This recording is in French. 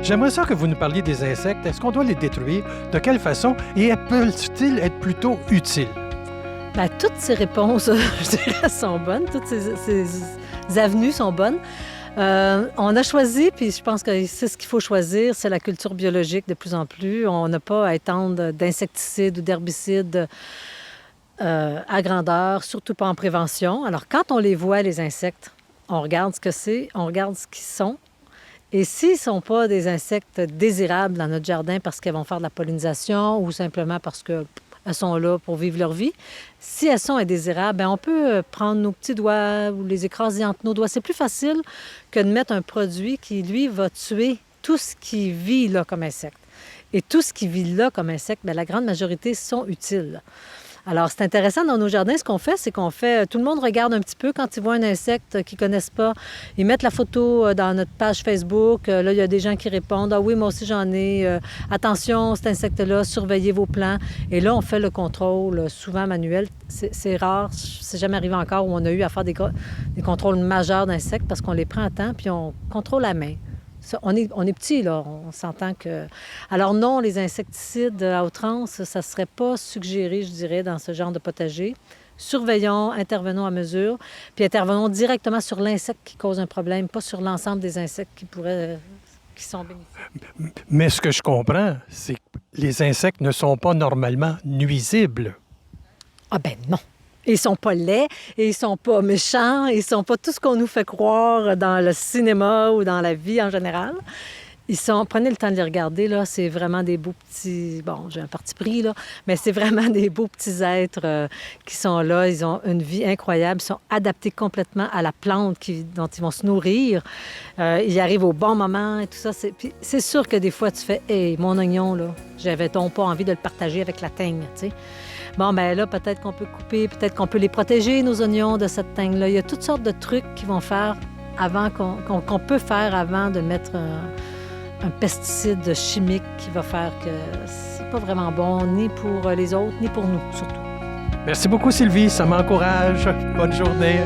J'aimerais ça que vous nous parliez des insectes. Est-ce qu'on doit les détruire? De quelle façon? Et peuvent-ils être plutôt utiles? Bien, toutes ces réponses, je dirais, sont bonnes. Toutes ces avenues sont bonnes. On a choisi, puis je pense que c'est ce qu'il faut choisir, c'est la culture biologique de plus en plus. On n'a pas à étendre d'insecticides ou d'herbicides à grandeur, surtout pas en prévention. Alors, quand on les voit, les insectes, on regarde ce que c'est, on regarde ce qu'ils sont. Et s'ils ne sont pas des insectes désirables dans notre jardin parce qu'elles vont faire de la pollinisation ou simplement parce qu'elles sont là pour vivre leur vie, si elles sont indésirables, bien, on peut prendre nos petits doigts ou les écraser entre nos doigts. C'est plus facile que de mettre un produit qui, lui, va tuer tout ce qui vit là comme insecte. Et tout ce qui vit là comme insecte, bien, la grande majorité sont utiles. Alors, c'est intéressant dans nos jardins, ce qu'on fait, c'est qu'on fait... Tout le monde regarde un petit peu quand ils voient un insecte qu'ils ne connaissent pas. Ils mettent la photo dans notre page Facebook. Là, il y a des gens qui répondent. « Ah oui, moi aussi, j'en ai. Attention, cet insecte-là, surveillez vos plants. » Et là, on fait le contrôle, souvent manuel. C'est rare, c'est jamais arrivé encore où on a eu à faire des contrôles majeurs d'insectes parce qu'on les prend à temps puis on contrôle à main. Ça, on est petit, là, on s'entend que... Alors non, les insecticides à outrance, ça ne serait pas suggéré, je dirais, dans ce genre de potager. Surveillons, intervenons à mesure, puis intervenons directement sur l'insecte qui cause un problème, pas sur l'ensemble des insectes qui sont bénéfiques. Mais ce que je comprends, c'est que les insectes ne sont pas normalement nuisibles. Ah ben non! Ils sont pas laids, et ils sont pas méchants, ils sont pas tout ce qu'on nous fait croire dans le cinéma ou dans la vie en général. Prenez le temps de les regarder, là, c'est vraiment des beaux petits... Bon, j'ai un parti pris, là, mais c'est vraiment des beaux petits êtres qui sont là. Ils ont une vie incroyable, ils sont adaptés complètement à la plante dont ils vont se nourrir. Ils arrivent au bon moment et tout ça. Puis c'est sûr que des fois, tu fais « Hey, mon oignon, là, j'avais donc pas envie de le partager avec la teigne, tu sais. » Bon, bien là, peut-être qu'on peut couper, peut-être qu'on peut les protéger, nos oignons, de cette teigne-là. Il y a toutes sortes de trucs qu'ils vont faire avant qu'on peut faire avant de mettre un pesticide chimique qui va faire que c'est pas vraiment bon, ni pour les autres, ni pour nous, surtout. Merci beaucoup, Sylvie. Ça m'encourage. Bonne journée.